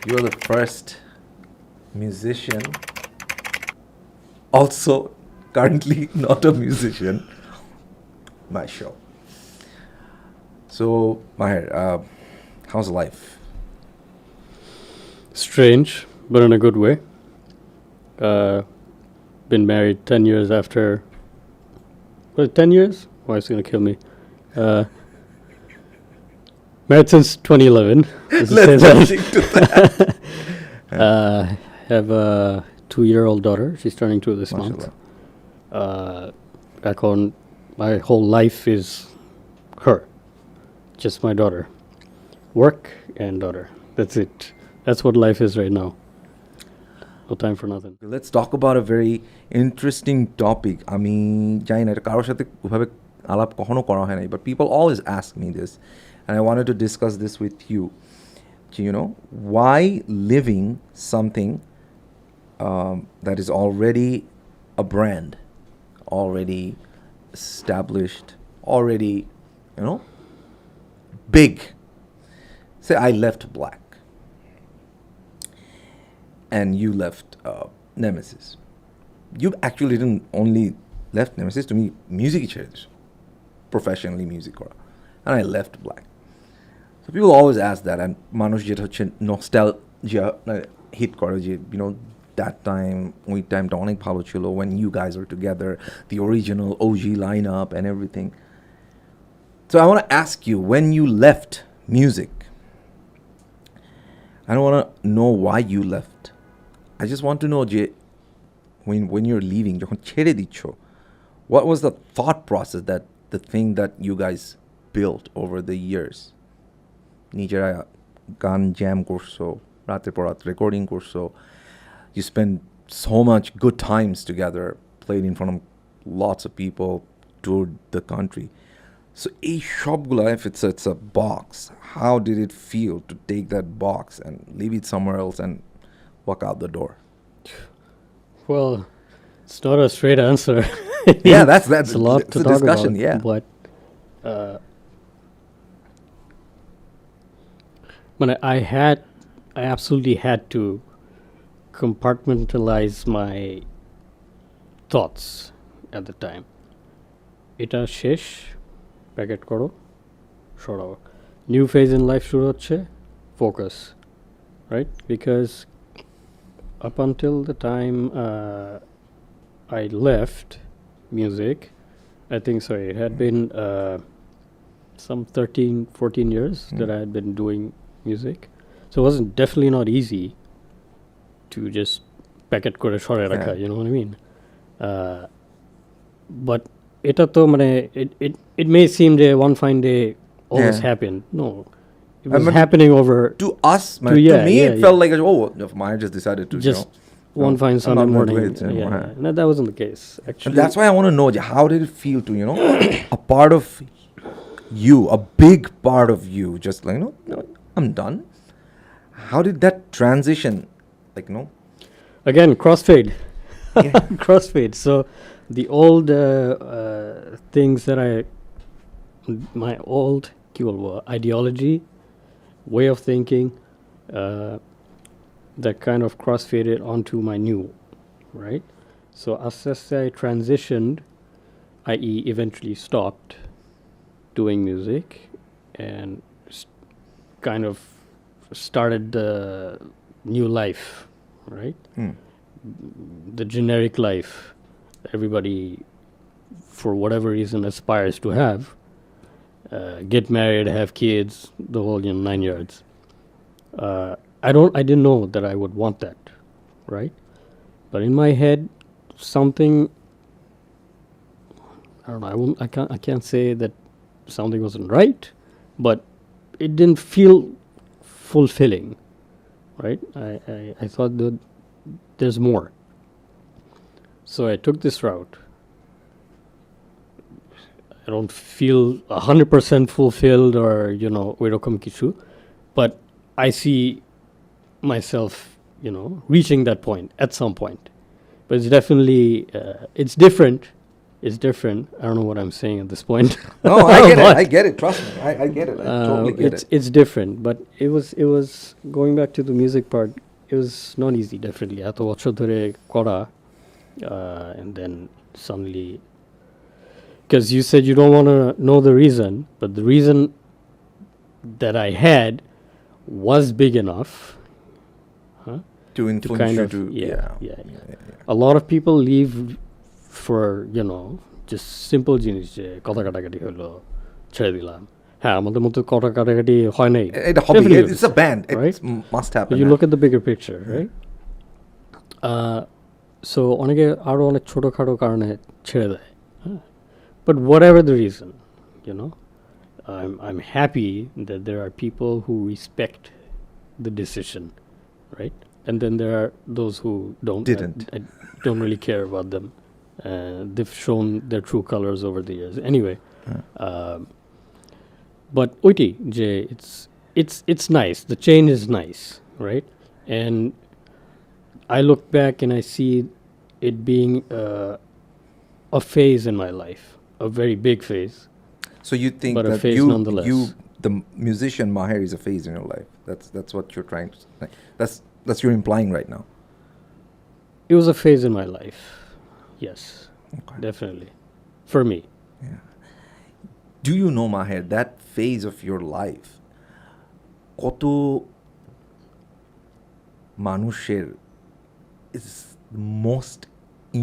You're the first musician, also currently not a musician, my show. So, Maher, how's life? Strange, but in a good way. Been married 10 years after. What, 10 years? Wife's gonna kill me. Married since 2011. Let's say Let's that. stick to that. Have a 2-year-old daughter. She's turning 2 this month. Mashallah. Back on, my whole life is her. Just my daughter. Work and daughter. That's it. That's what life is right now. No time for nothing. Let's talk about a very interesting topic. আমি জানি না এটা কারোর সাথে ওভাবে আলাপ কখনো করা হয় নাই, but people always ask me this, and I wanted to discuss this with you. You know, why living something that is already a brand, already established, already, you know, big. Say I left Black and you left Nemesis. You actually didn't only left Nemesis, to me music professionally music kora, and I left Black. So people always ask that, and মানুষ যেটা হচ্ছে nostalgia hit করে যে, you know, that time ওই টাইমটা অনেক ভালো ছিল when you guys were together, the original OG lineup and everything. So I want to ask you, when you left music, I don't want to know why you left. I just want to know যে when you're leaving, যখন ছেড়ে দিচ্ছ, what was the thought process, that the thing that you guys built over the years? নিজেরা গান jam করছো, রাতের পর রাত রেকর্ডিং করছো, you spent so much good times together, played in front of lots of people, toured the country. So এই সবগুলা, if it's a box, how did it feel to take that box and leave it somewhere else and walk out the door? Well, it's not a straight answer. Yeah, that's It's a lot it's to a talk discussion, about. yeah. But I absolutely had to compartmentalize my thoughts at the time. Eta shesh, packet koro, shorao. New phase in life shuru hocche, focus, right? Because up until the time I left music, I think, it had been some 13, 14 years that I had been doing music. So it wasn't definitely not easy to just packet kore shore rakha, you know what I mean? But এটা তো মানে it may seem that one fine day all this happened. No. It was happening over to us, man, to me it felt like, if Maya just decided to, just you know, one fine Sunday morning. Yeah. No, that wasn't the case, actually. And that's why I want to know, how did it feel to, you know, a part of you, a big part of you, just like, no, I'm done. How did that transition, like, no? Again, crossfade. Yeah. Crossfade. So the old things that my old ideology, way of thinking, that kind of crossfaded onto my new, right? So as I transitioned, i.e. eventually stopped doing music and kind of started the new life, right? The generic life everybody, for whatever reason, aspires to have. Get married, have kids, the whole 9 yards. I didn't know that I would want that, right? But in my head, something, I don't know, I can't say that something wasn't right, but it didn't feel fulfilling, right? I thought that there's more. So I took this route. I don't feel 100% fulfilled or, oirokom kichu, but I see myself, reaching that point at some point. But it's definitely, it's different is different. I don't know what I'm saying at this point. No, I get it. But, I get it. Trust me. I get it. I totally get it. it's different, but it was going back to the music part. It was not easy, definitely. এত বছর ধরে করা, and then suddenly, because you said you don't want to know the reason, but the reason that I had was big enough, huh, To to influence kind you of to A lot of people leave for just simple জিনিস, যে কথা কাটাকাটি হলো ছেড়ে দিলাম। হ্যাঁ, আমাদের মতো কথা কাটাকাটি হয় নাই। It's a hobby. Definitely It's a band. right? It must happen. But you look at the bigger picture, right? So অনেকে আরো অনেক ছোটখাটো কারণে ছেড়ে দেয়। But whatever the reason, I'm happy that there are people who respect the decision, right? And then there are those who Didn't. I don't really care about them. They've shown their true colors over the years. Anyway, but oiti je it's nice. The change is nice, right? And I look back and I see it being a phase in my life, a very big phase. So you think But a that phase nonetheless. the musician Maher, is a phase in your life? That's what you're trying to say. That's you're implying right now. It was a phase in my life. Yes, Okay. definitely. For me. Yeah. Do you know, Maher, that phase of your life, koto manusher is the most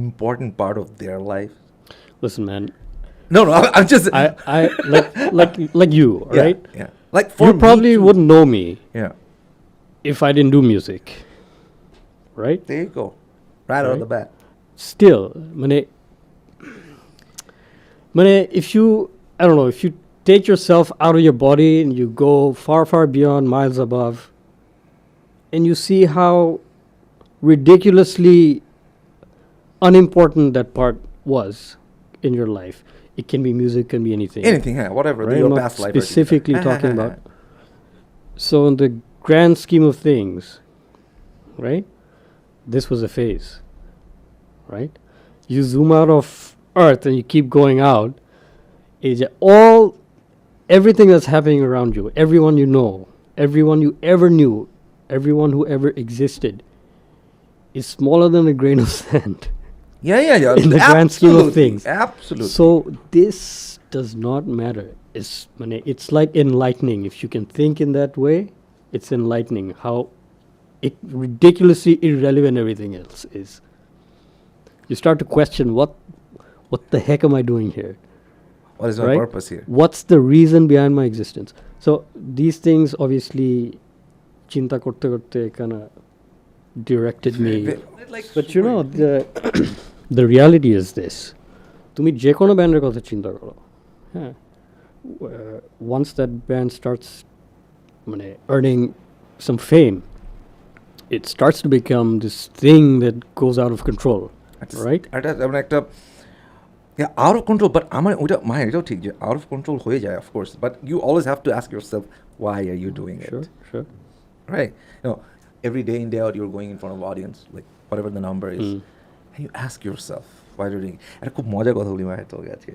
important part of their life? Listen, man. No, I'm just. I like you, Yeah, right? Yeah. Like for You me probably too. wouldn't know me Yeah. if I didn't do music, right? There you go. Right out of Right. the bat. Still, if you, I don't know, if you take yourself out of your body and you go far, far beyond, miles above, and you see how ridiculously unimportant that part was in your life. It can be music, can be anything. Anything, yeah, whatever. Right? Your I'm not past life. specifically talking about. So in the grand scheme of things, right? This was a phase, right? You zoom out of Earth and you keep going out. Everything that's happening around you, everyone you know, everyone you ever knew, everyone who ever existed, is smaller than a grain of sand. Yeah. In the grand scheme of things. Absolutely. So this does not matter. It's like enlightening. If you can think in that way, it's enlightening how ridiculously irrelevant everything else is. You start to question what the heck am I doing here? What is my right? purpose here? What's the reason behind my existence? So these things obviously chinta korte korte kind of directed me. Like But the reality is this. তুমি যে কোনো ব্যান্ডের কথা চিন্তা করো, হ্যাঁ, once that band starts earning some fame, it starts to become this thing that goes out of control, right? একটা out of control, but এটাও ঠিক যে out of control হয়ে যায়, of course, but you always have to ask yourself, why are you doing it? Sure. Right? Every day in, day out, you're going in front of audience, like whatever the number is, and you ask yourself, why are you doing it? একটা খুব মজার কথা বলি মায়ের তোকে আজকে।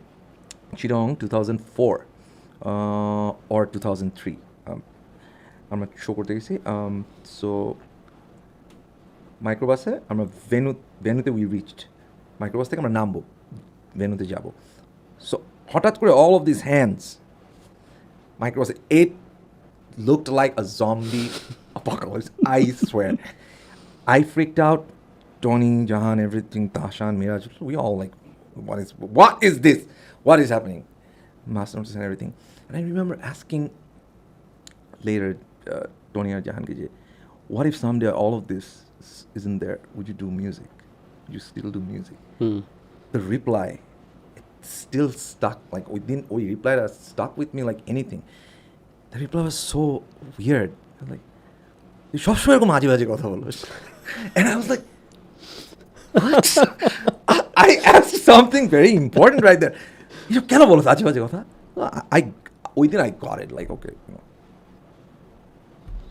চিটং 2004 or 2003 আমরা show করতে গেছি, সো মাইক্রোবাসে আমরা ভেনুতে উই রিচড, মাইক্রোবাস থেকে আমরা নামবো, ভেনুতে যাব। সো হঠাৎ করে all of these hands, মাইক্রোবাসে, it looked like a zombie apocalypse, I swear. I freaked out. Tony, Jahan, everything, Tashan, Miraj, we all like, what is this? What is happening? Master notice and everything. And I remember asking later, Tony or Jahan, what if someday all of this isn't there? Would you do music? Would you still do music? The reply, it still stuck. Like we replied, stuck with me like anything. The reply was so weird. I was like, সবসময় এরকম আজে বাজে কথা বলো। And I was like, what? I asked something very important right there. কেন বলো আজে বাজে কথা? Within I got it. Like, okay,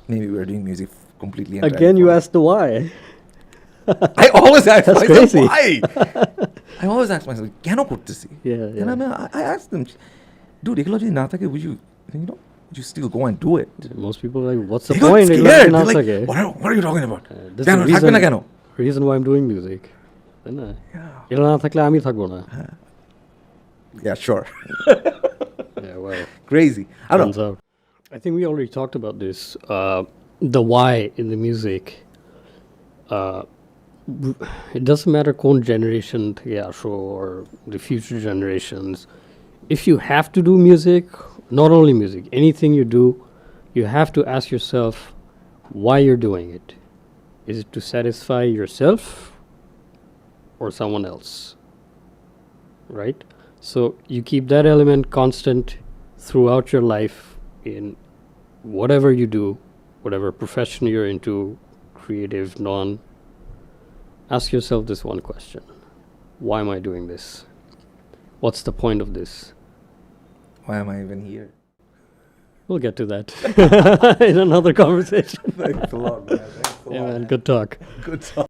maybe we were doing music completely. Again, you asked the why. I always ask That's myself crazy. why. I always ask myself, কেন করতেছি? Yeah. And I ask them, dude, এগুলো যদি না থাকে, would you know, would you still go and do it? Most people are like, what's the They got point? scared. এগুলো They're না like, থাকে। what are you talking about? This কেন is the থাকবে না কেন? reason why I'm doing music. তাই না? Yeah. এগুলো না থাকলে আমি থাকবো না। Yeah, sure. Yeah, well, Crazy. I don't turns out. I think we already talked about this. The why in the music. It doesn't matter কোন generation থেকে আসো or the future generations. If you have to do music, not only music, anything you do, you have to ask yourself why you're doing it. Is it to satisfy yourself or someone else? Right? So you keep that element constant throughout your life in whatever you do, whatever profession you're into, creative, non. Ask yourself this one question. Why am I doing this? What's the point of this? Why am I even here? We'll get to that in another conversation. Thanks a lot, man. Thanks a Yeah, lot. man, good talk. Good talk.